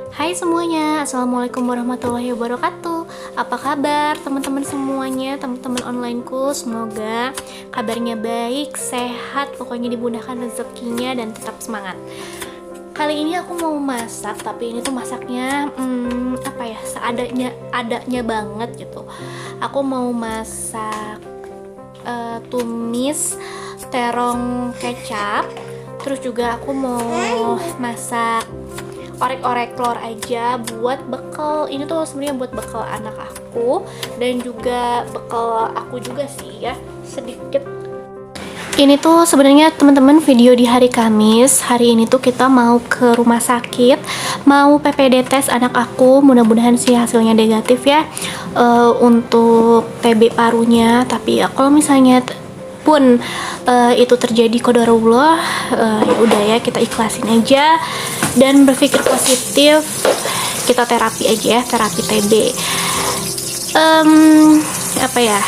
Hai semuanya, Assalamualaikum warahmatullahi wabarakatuh. Apa kabar teman-teman semuanya, teman-teman onlineku? Semoga kabarnya baik, sehat, pokoknya dimudahkan rezekinya dan tetap semangat. Kali ini aku mau masak, tapi ini tuh masaknya seadanya banget gitu. Aku mau masak tumis terong kecap. Terus juga aku mau masak orek-orek telur aja buat bekal. Ini tuh sebenarnya buat bekal anak aku dan juga bekal aku juga sih ya, sedikit. Ini tuh sebenarnya teman-teman video di hari Kamis. Hari ini tuh kita mau ke rumah sakit, mau PPD tes anak aku. Mudah-mudahan sih hasilnya negatif ya, untuk TB parunya. Tapi ya kalau misalnya pun itu terjadi qadarullah, ya udah ya, kita ikhlasin aja dan berpikir positif. Kita terapi aja ya, terapi TB.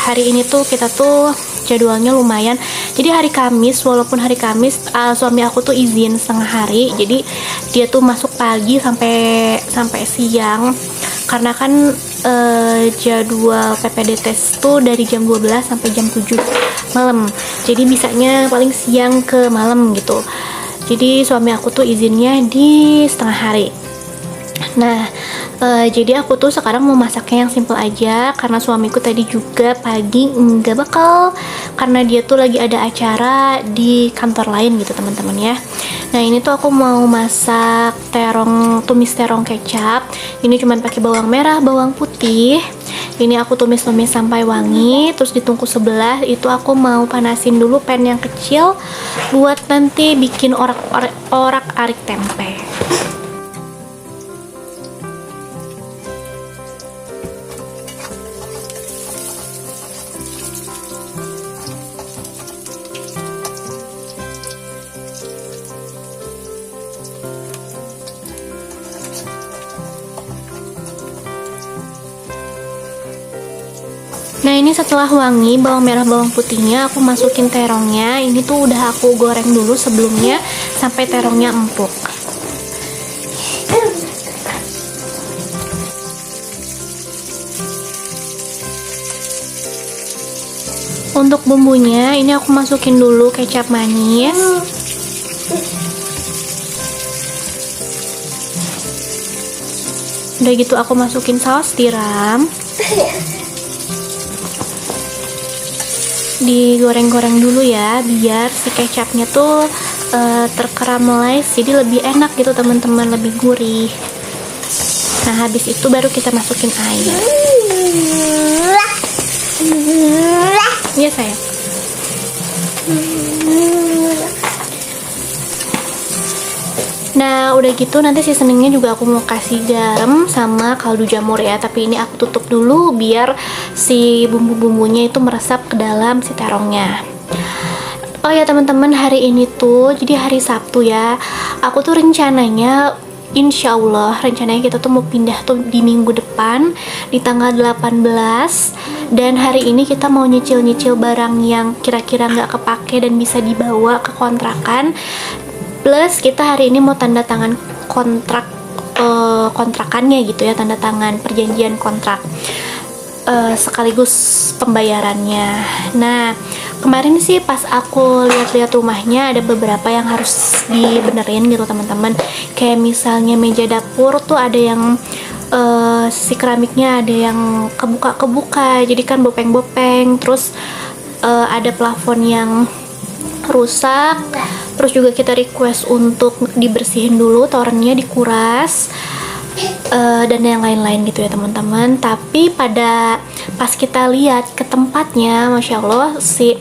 Hari ini tuh kita tuh jadwalnya lumayan. Jadi hari Kamis, walaupun hari Kamis suami aku tuh izin setengah hari, jadi dia tuh masuk pagi sampai siang karena kan jadwal PPD tes tuh dari jam 12 sampai jam 7 malam. Jadi bisanya paling siang ke malam gitu. Jadi suami aku tuh izinnya di setengah hari. Nah, jadi aku tuh sekarang mau masaknya yang simple aja karena suamiku tadi juga pagi nggak bakal, karena dia tuh lagi ada acara di kantor lain gitu teman-teman ya. Nah ini tuh aku mau masak tumis terong kecap. Ini cuman pakai bawang merah, bawang putih. Ini aku tumis-tumis sampai wangi, terus di tungku sebelah itu aku mau panasin dulu pan yang kecil buat nanti bikin orak-arik tempe. Nah ini setelah wangi bawang merah bawang putihnya, aku masukin terongnya. Ini tuh udah aku goreng dulu sebelumnya sampai terongnya empuk. Untuk bumbunya ini aku masukin dulu kecap manis, udah gitu aku masukin saus tiram, digoreng-goreng dulu ya biar si kecapnya tuh terkaramelize, jadi lebih enak gitu teman-teman, lebih gurih. Nah habis itu baru kita masukin air. Iya sayang. Nah udah gitu nanti seasoningnya juga aku mau kasih garam sama kaldu jamur ya, tapi ini aku tutup dulu biar si bumbu-bumbunya itu meresap ke dalam si terongnya. Oh ya teman-teman, hari ini tuh jadi hari Sabtu ya, aku tuh rencananya insya Allah rencananya kita tuh mau pindah tuh di minggu depan di tanggal 18, dan hari ini kita mau nyicil-nyicil barang yang kira-kira nggak kepake dan bisa dibawa ke kontrakan. Plus kita hari ini mau tanda tangan kontrakannya gitu ya, tanda tangan perjanjian kontrak sekaligus pembayarannya. Nah kemarin sih pas aku lihat-lihat rumahnya ada beberapa yang harus dibenerin gitu teman-teman. Kayak misalnya meja dapur tuh ada yang si keramiknya ada yang kebuka, jadi kan bopeng-bopeng. Terus ada plafon yang rusak. Terus juga kita request untuk dibersihin dulu, torennya dikuras, dan yang lain-lain gitu ya teman-teman. Tapi pas kita lihat ke tempatnya, masya Allah si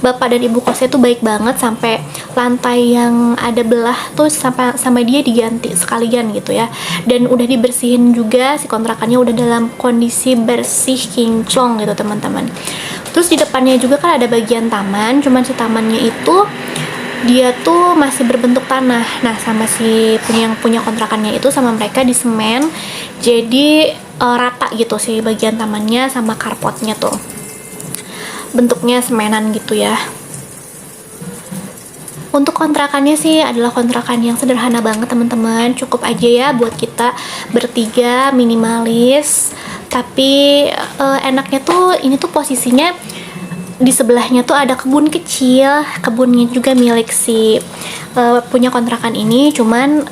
bapak dan ibu kosnya tuh baik banget, sampai lantai yang ada belah tuh sama dia diganti sekalian gitu ya, dan udah dibersihin juga, si kontrakannya udah dalam kondisi bersih kinclong gitu teman-teman. Terus di depannya juga kan ada bagian taman, cuman si tamannya itu dia tuh masih berbentuk tanah. Nah sama si yang punya kontrakannya itu sama mereka di semen, jadi rata gitu sih bagian tamannya sama carportnya tuh bentuknya semenan gitu ya. Untuk kontrakannya sih adalah kontrakan yang sederhana banget teman-teman, cukup aja ya buat kita bertiga, minimalis. Tapi enaknya tuh ini tuh posisinya di sebelahnya tuh ada kebun kecil, kebunnya juga milik si punya kontrakan ini, cuman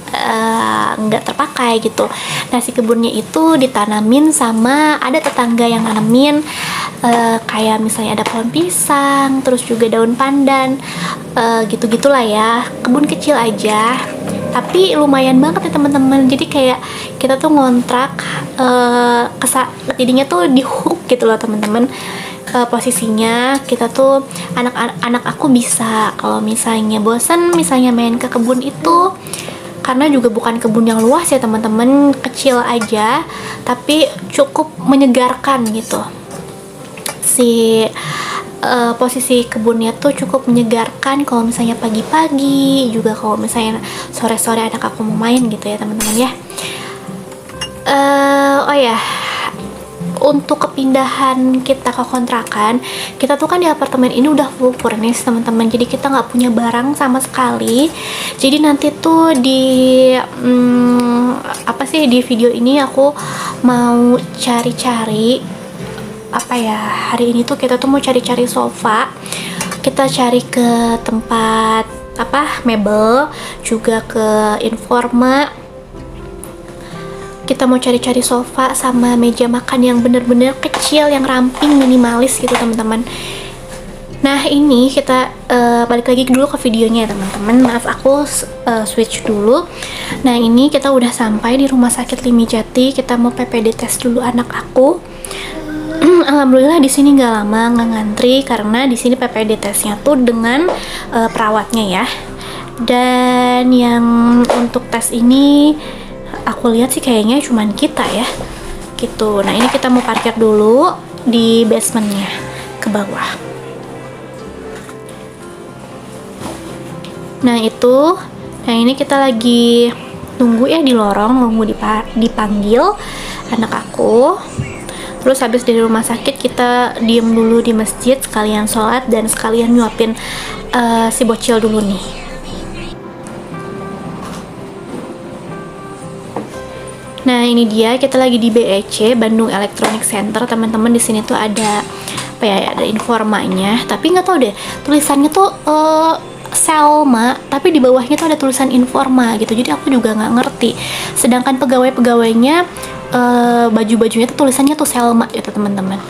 nggak terpakai gitu. Nah si kebunnya itu ditanamin sama ada tetangga yang nanemin kayak misalnya ada pohon pisang, terus juga daun pandan, gitu-gitulah ya. Kebun kecil aja, tapi lumayan banget ya teman-teman. Jadi kayak kita tuh ngontrak, jadinya tuh di hook gitu loh teman-teman. Posisinya kita tuh anak aku bisa kalau misalnya bosan misalnya main ke kebun itu, karena juga bukan kebun yang luas ya teman-teman, kecil aja tapi cukup menyegarkan gitu. Posisi kebunnya tuh cukup menyegarkan kalau misalnya pagi-pagi, juga kalau misalnya sore-sore anak aku mau main gitu ya teman-teman ya. Oh ya, untuk kepindahan kita ke kontrakan, kita tuh kan di apartemen ini udah full furnish teman-teman, jadi kita nggak punya barang sama sekali. Jadi nanti tuh di di video ini aku mau cari-cari hari ini tuh kita tuh mau cari-cari sofa, kita cari ke tempat mebel, juga ke Informa. Kita mau cari-cari sofa sama meja makan yang bener-bener kecil, yang ramping, minimalis gitu teman-teman. Nah ini kita balik lagi dulu ke videonya ya teman-teman. Maaf aku switch dulu. Nah ini kita udah sampai di Rumah Sakit Limi Jati. Kita mau PPD tes dulu anak aku. Alhamdulillah di sini nggak lama, nggak ngantri, karena di sini PPD tesnya tuh dengan perawatnya ya. Dan yang untuk tes ini aku lihat sih kayaknya cuman kita ya gitu. Nah ini kita mau parkir dulu di basementnya ke bawah. Nah ini kita lagi nunggu ya di lorong, nunggu dipanggil anak aku. Terus habis dari rumah sakit kita diem dulu di masjid, sekalian sholat dan sekalian nyuapin si bocil dulu nih. Nah ini dia, kita lagi di BEC, Bandung Electronic Center teman-teman. Di sini tuh ada ada informanya, tapi nggak tahu deh tulisannya tuh Selma, tapi di bawahnya tuh ada tulisan Informa gitu. Jadi aku juga nggak ngerti. Sedangkan pegawainya baju-bajunya tuh tulisannya tuh Selma gitu teman-teman.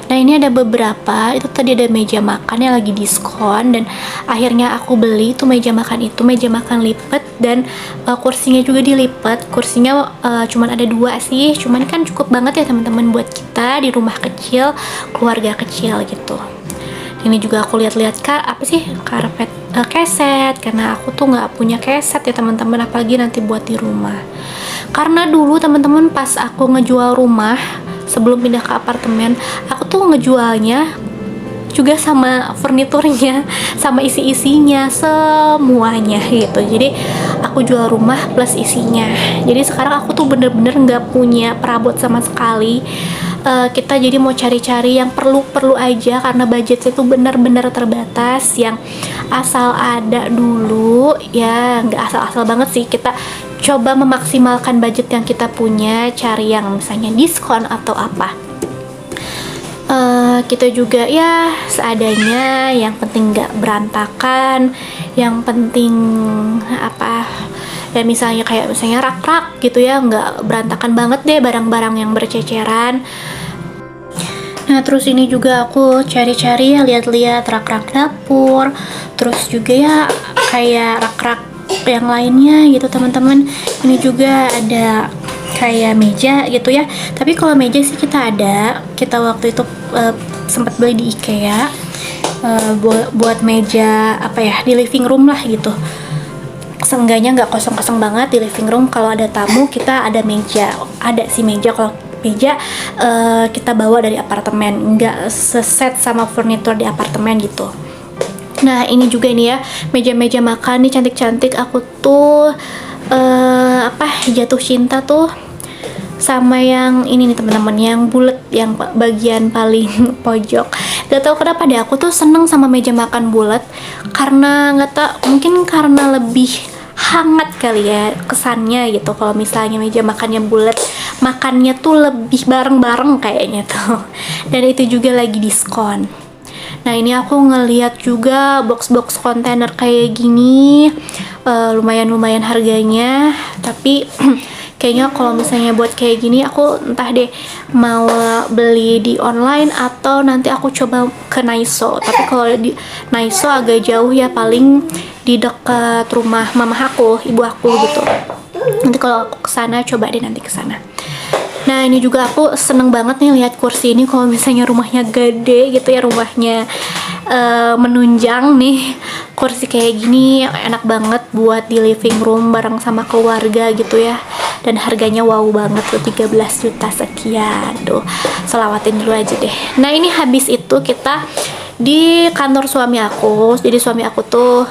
Nah ini ada beberapa, itu tadi ada meja makan yang lagi diskon, dan akhirnya aku beli tuh meja makan itu, meja makan lipat, dan kursinya juga dilipat. Kursinya cuman ada 2 sih, cuman kan cukup banget ya teman-teman buat kita di rumah kecil, keluarga kecil gitu. Ini juga aku lihat-lihat karpet keset, karena aku tuh nggak punya keset ya teman-teman, apalagi nanti buat di rumah. Karena dulu teman-teman pas aku ngejual rumah sebelum pindah ke apartemen, aku tuh ngejualnya juga sama furniturnya, sama isi-isinya, semuanya gitu. Jadi aku jual rumah plus isinya. Jadi sekarang aku tuh bener-bener nggak punya perabot sama sekali. Kita jadi mau cari-cari yang perlu aja, karena budgetnya tuh bener-bener terbatas. Yang asal ada dulu ya, nggak asal-asal banget sih. Kita coba memaksimalkan budget yang kita punya, cari yang misalnya diskon atau apa. Kita juga ya seadanya, yang penting nggak berantakan, yang penting ya misalnya rak-rak gitu ya, nggak berantakan banget deh barang-barang yang berceceran. Nah terus ini juga aku cari-cari ya, lihat-lihat rak-rak dapur, terus juga ya kayak rak-rak yang lainnya gitu teman-teman. Ini juga ada kayak meja gitu ya, tapi kalau meja sih kita waktu itu sempat beli di IKEA, buat meja di living room lah gitu. Seenggaknya nggak kosong-kosong banget di living room. Kalau ada tamu kita ada meja, kalau meja kita bawa dari apartemen, nggak seset sama furnitur di apartemen gitu. Nah ini juga nih ya, meja-meja makan nih cantik-cantik. Aku tuh jatuh cinta tuh sama yang ini nih teman-teman, yang bulat, yang bagian paling pojok. Gak tau kenapa deh aku tuh seneng sama meja makan bulat, karena nggak tau, mungkin karena lebih hangat kali ya kesannya gitu. Kalau misalnya meja makannya bulat, makannya tuh lebih bareng-bareng kayaknya tuh. Dan itu juga lagi diskon. Nah ini aku ngeliat juga box-box kontainer kayak gini, lumayan-lumayan harganya. Tapi kayaknya kalau misalnya buat kayak gini aku entah deh mau beli di online atau nanti aku coba ke Naiso. Tapi kalau di Naiso agak jauh ya, paling di dekat rumah mama aku, ibu aku gitu. Nanti kalau aku kesana, coba deh nanti kesana. Nah ini juga aku seneng banget nih lihat kursi ini. Kalau misalnya rumahnya gede gitu ya, rumahnya menunjang nih, kursi kayak gini enak banget buat di living room bareng sama keluarga gitu ya. Dan harganya wow banget tuh, 13 juta sekian. Tuh selawatin dulu aja deh. Nah ini habis itu kita di kantor suami aku. Jadi suami aku tuh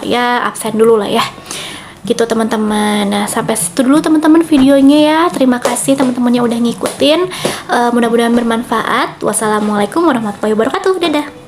ya absen dulu lah ya gitu teman-teman. Nah sampai situ dulu teman-teman videonya ya. Terima kasih teman-teman yang udah ngikutin. Mudah-mudahan bermanfaat. Wassalamualaikum warahmatullahi wabarakatuh. Dadah.